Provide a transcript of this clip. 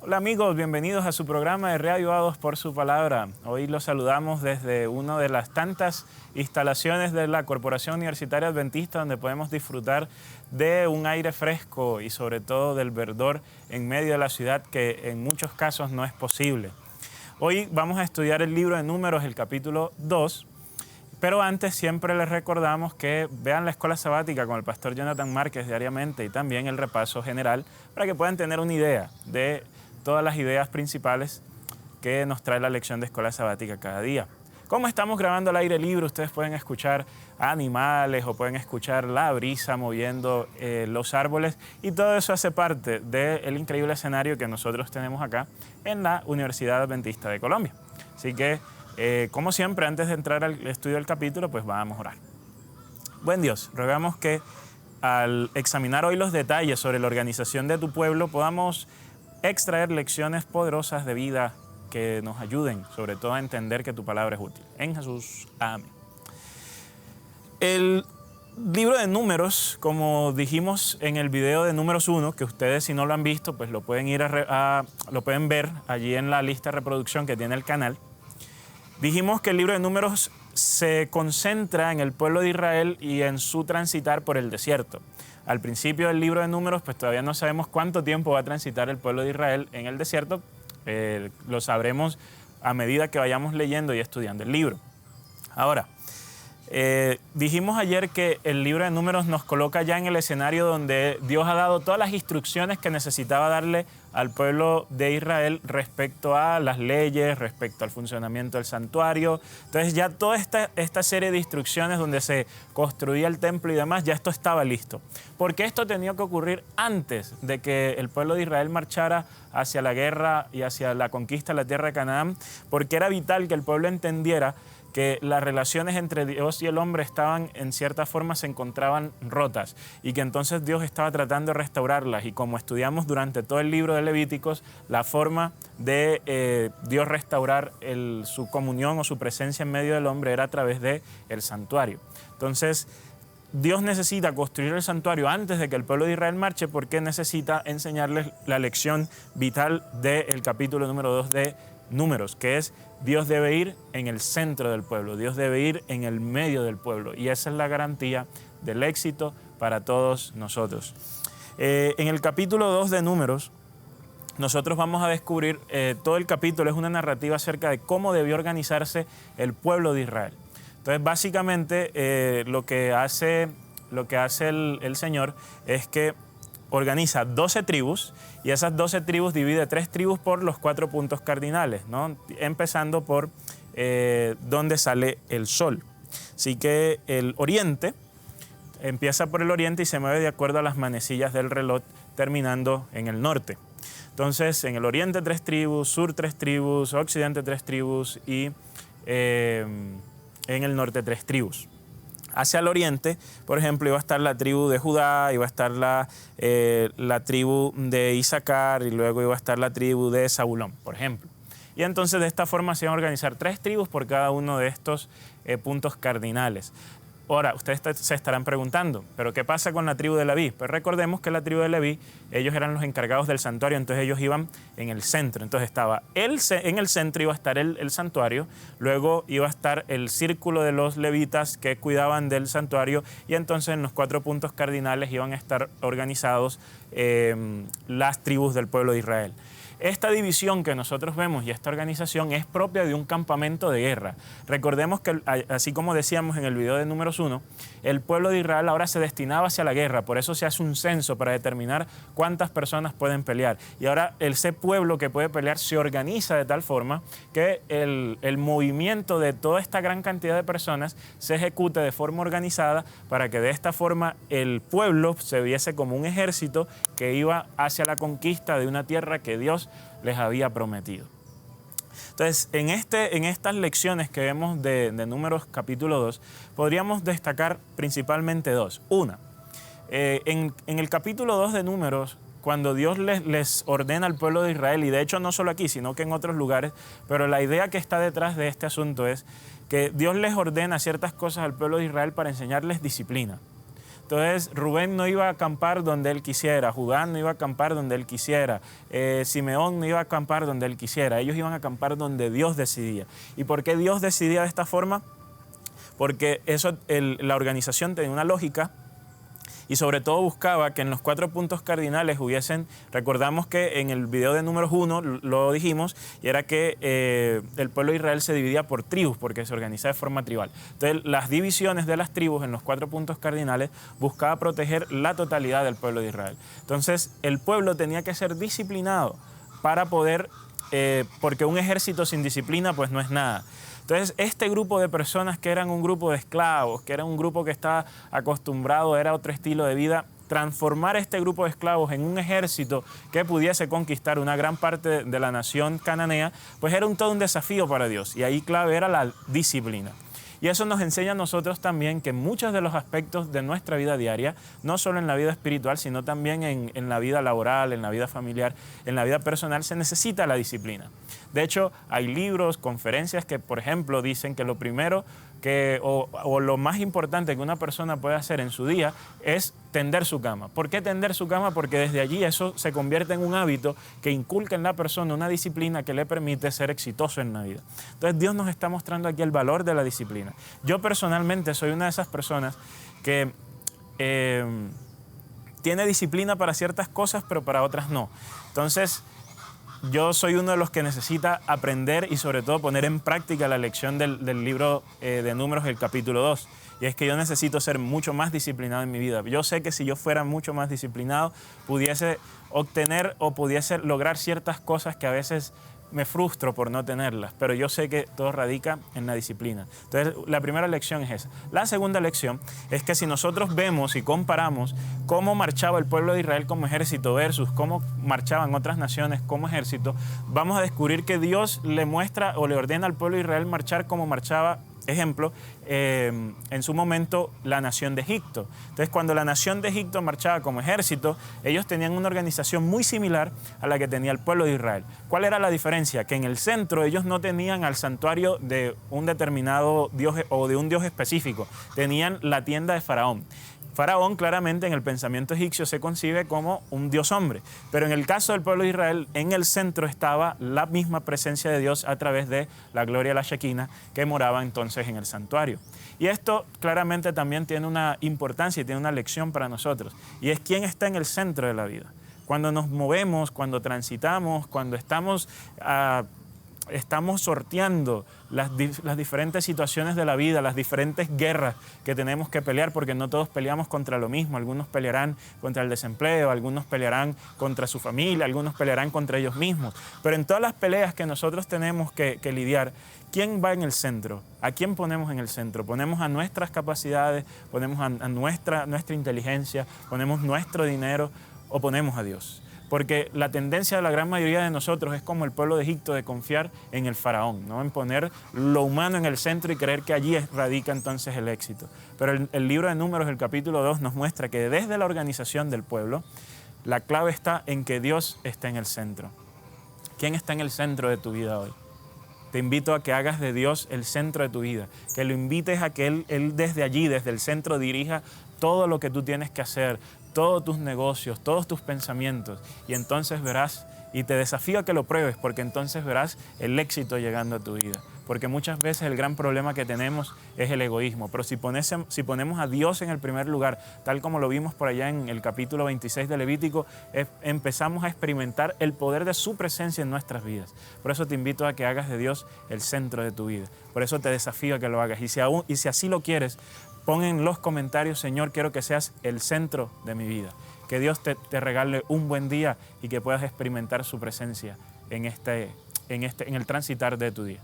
Hola amigos, bienvenidos a su programa de Reavivados por su Palabra. Hoy los saludamos desde una de las tantas instalaciones de la Corporación Universitaria Adventista donde podemos disfrutar de un aire fresco y sobre todo del verdor en medio de la ciudad que en muchos casos no es posible. Hoy vamos a estudiar el libro de Números, el capítulo 2, pero antes siempre les recordamos que vean la escuela sabática con el pastor Jonathan Márquez diariamente y también el repaso general para que puedan tener una idea de todas las ideas principales que nos trae la lección de escuela sabática cada día. Como estamos grabando al aire libre, ustedes pueden escuchar animales o pueden escuchar la brisa moviendo los árboles y todo eso hace parte del increíble escenario que nosotros tenemos acá en la Universidad Adventista de Colombia. Así que, como siempre, antes de entrar al estudio del capítulo, pues vamos a orar. Buen Dios, rogamos que al examinar hoy los detalles sobre la organización de tu pueblo podamos extraer lecciones poderosas de vida que nos ayuden, sobre todo a entender que tu palabra es útil. En Jesús, amén. El libro de Números, como dijimos en el video de Números 1, que ustedes si no lo han visto, pues lo pueden lo pueden ver allí en la lista de reproducción que tiene el canal. Dijimos que el libro de Números se concentra en el pueblo de Israel y en su transitar por el desierto. Al principio del libro de Números, pues todavía no sabemos cuánto tiempo va a transitar el pueblo de Israel en el desierto. Lo sabremos a medida que vayamos leyendo y estudiando el libro. Ahora, dijimos ayer que el libro de Números nos coloca ya en el escenario donde Dios ha dado todas las instrucciones que necesitaba darle al pueblo de Israel respecto a las leyes, respecto al funcionamiento del santuario. Entonces ya toda esta serie de instrucciones donde se construía el templo y demás, ya esto estaba listo. Porque esto tenía que ocurrir antes de que el pueblo de Israel marchara hacia la guerra y hacia la conquista de la tierra de Canaán, porque era vital que el pueblo entendiera que las relaciones entre Dios y el hombre estaban, en cierta forma, se encontraban rotas y que entonces Dios estaba tratando de restaurarlas. Y como estudiamos durante todo el libro de Levíticos, la forma de Dios restaurar su comunión o su presencia en medio del hombre era a través del santuario. Entonces, Dios necesita construir el santuario antes de que el pueblo de Israel marche porque necesita enseñarles la lección vital del capítulo número 2 de Números, que es Dios debe ir en el centro del pueblo, Dios debe ir en el medio del pueblo y esa es la garantía del éxito para todos nosotros. En el capítulo 2 de Números, nosotros vamos a descubrir, todo el capítulo es una narrativa acerca de cómo debió organizarse el pueblo de Israel. Entonces, básicamente, lo que hace el Señor es que organiza 12 tribus y esas 12 tribus divide 3 tribus por los 4 puntos cardinales, ¿no? Empezando por donde sale el sol. Así que el oriente empieza por el oriente y se mueve de acuerdo a las manecillas del reloj, terminando en el norte. Entonces, en el oriente 3 tribus, sur 3 tribus, occidente 3 tribus y en el norte 3 tribus. Hacia el oriente, por ejemplo, iba a estar la tribu de Judá, iba a estar la tribu de Isaacar y luego iba a estar la tribu de Zabulón, por ejemplo. Y entonces de esta forma se iban a organizar 3 tribus por cada uno de estos puntos cardinales. Ahora, ustedes se estarán preguntando, ¿pero qué pasa con la tribu de Leví? Pues recordemos que la tribu de Leví, ellos eran los encargados del santuario, entonces ellos iban en el centro. Entonces en el centro iba a estar el santuario, luego iba a estar el círculo de los levitas que cuidaban del santuario y entonces en los 4 puntos cardinales iban a estar organizados las tribus del pueblo de Israel. Esta división que nosotros vemos y esta organización es propia de un campamento de guerra. Recordemos que, así como decíamos en el video de Números 1, el pueblo de Israel ahora se destinaba hacia la guerra, por eso se hace un censo para determinar cuántas personas pueden pelear. Y ahora ese pueblo que puede pelear se organiza de tal forma que el movimiento de toda esta gran cantidad de personas se ejecute de forma organizada para que de esta forma el pueblo se viese como un ejército que iba hacia la conquista de una tierra que Dios les había prometido. Entonces, en estas lecciones que vemos de Números capítulo 2, podríamos destacar principalmente 2. Una, en el capítulo 2 de Números, cuando Dios les ordena al pueblo de Israel, y de hecho no solo aquí, sino que en otros lugares, pero la idea que está detrás de este asunto es que Dios les ordena ciertas cosas al pueblo de Israel para enseñarles disciplina. Entonces Rubén no iba a acampar donde él quisiera, Judá no iba a acampar donde él quisiera, Simeón no iba a acampar donde él quisiera, ellos iban a acampar donde Dios decidía. ¿Y por qué Dios decidía de esta forma? Porque la organización tenía una lógica y sobre todo buscaba que en los 4 puntos cardinales hubiesen, recordamos que en el video de números 1 lo dijimos, y era que el pueblo de Israel se dividía por tribus, porque se organizaba de forma tribal. Entonces las divisiones de las tribus en los 4 puntos cardinales buscaba proteger la totalidad del pueblo de Israel. Entonces el pueblo tenía que ser disciplinado para poder, porque un ejército sin disciplina pues no es nada. Entonces, este grupo de personas que eran un grupo de esclavos, que era un grupo que estaba acostumbrado, era otro estilo de vida, transformar este grupo de esclavos en un ejército que pudiese conquistar una gran parte de la nación cananea, pues era todo un desafío para Dios. Y ahí clave era la disciplina. Y eso nos enseña a nosotros también que muchos de los aspectos de nuestra vida diaria, no solo en la vida espiritual, sino también en la vida laboral, en la vida familiar, en la vida personal, se necesita la disciplina. De hecho, hay libros, conferencias que, por ejemplo, dicen que lo primero o lo más importante que una persona puede hacer en su día es tender su cama. ¿Por qué tender su cama? Porque desde allí eso se convierte en un hábito que inculca en la persona una disciplina que le permite ser exitoso en la vida. Entonces Dios nos está mostrando aquí el valor de la disciplina. Yo personalmente soy una de esas personas que tiene disciplina para ciertas cosas, pero para otras no. Entonces, yo soy uno de los que necesita aprender y sobre todo poner en práctica la lección del libro de Números, el capítulo 2. Y es que yo necesito ser mucho más disciplinado en mi vida. Yo sé que si yo fuera mucho más disciplinado, pudiese obtener o pudiese lograr ciertas cosas que a veces me frustro por no tenerlas, pero yo sé que todo radica en la disciplina. Entonces, la primera lección es esa. La segunda lección es que si nosotros vemos y comparamos cómo marchaba el pueblo de Israel como ejército versus cómo marchaban otras naciones como ejército, vamos a descubrir que Dios le muestra o le ordena al pueblo de Israel marchar como marchaba, ejemplo, en su momento la nación de Egipto. Entonces, cuando la nación de Egipto marchaba como ejército, ellos tenían una organización muy similar a la que tenía el pueblo de Israel. ¿Cuál era la diferencia? Que en el centro ellos no tenían al santuario de un determinado dios o de un dios específico, tenían la tienda de Faraón. Faraón claramente en el pensamiento egipcio se concibe como un dios hombre, pero en el caso del pueblo de Israel, en el centro estaba la misma presencia de Dios a través de la gloria de la Shekinah que moraba entonces en el santuario. Y esto claramente también tiene una importancia y tiene una lección para nosotros, y es quién está en el centro de la vida. Cuando nos movemos, cuando transitamos, cuando estamos sorteando las diferentes situaciones de la vida, las diferentes guerras que tenemos que pelear, porque no todos peleamos contra lo mismo. Algunos pelearán contra el desempleo, algunos pelearán contra su familia, algunos pelearán contra ellos mismos. Pero en todas las peleas que nosotros tenemos que lidiar, ¿quién va en el centro? ¿A quién ponemos en el centro? ¿Ponemos a nuestras capacidades, ponemos a nuestra inteligencia, ponemos nuestro dinero o ponemos a Dios? Porque la tendencia de la gran mayoría de nosotros es como el pueblo de Egipto, de confiar en el faraón, ¿no? En poner lo humano en el centro y creer que allí radica entonces el éxito. Pero el libro de Números, el capítulo 2, nos muestra que desde la organización del pueblo, la clave está en que Dios está en el centro. ¿Quién está en el centro de tu vida hoy? Te invito a que hagas de Dios el centro de tu vida, que lo invites a que Él desde allí, desde el centro, dirija todo lo que tú tienes que hacer, todos tus negocios, todos tus pensamientos, y entonces verás, y te desafío a que lo pruebes, porque entonces verás el éxito llegando a tu vida. Porque muchas veces el gran problema que tenemos es el egoísmo, pero si ponemos a Dios en el primer lugar, tal como lo vimos por allá en el capítulo 26 de Levítico, empezamos a experimentar el poder de su presencia en nuestras vidas. Por eso te invito a que hagas de Dios el centro de tu vida. Por eso te desafío a que lo hagas. Y si así lo quieres, pon en los comentarios: Señor, quiero que seas el centro de mi vida. Que Dios te regale un buen día y que puedas experimentar su presencia en el transitar de tu día.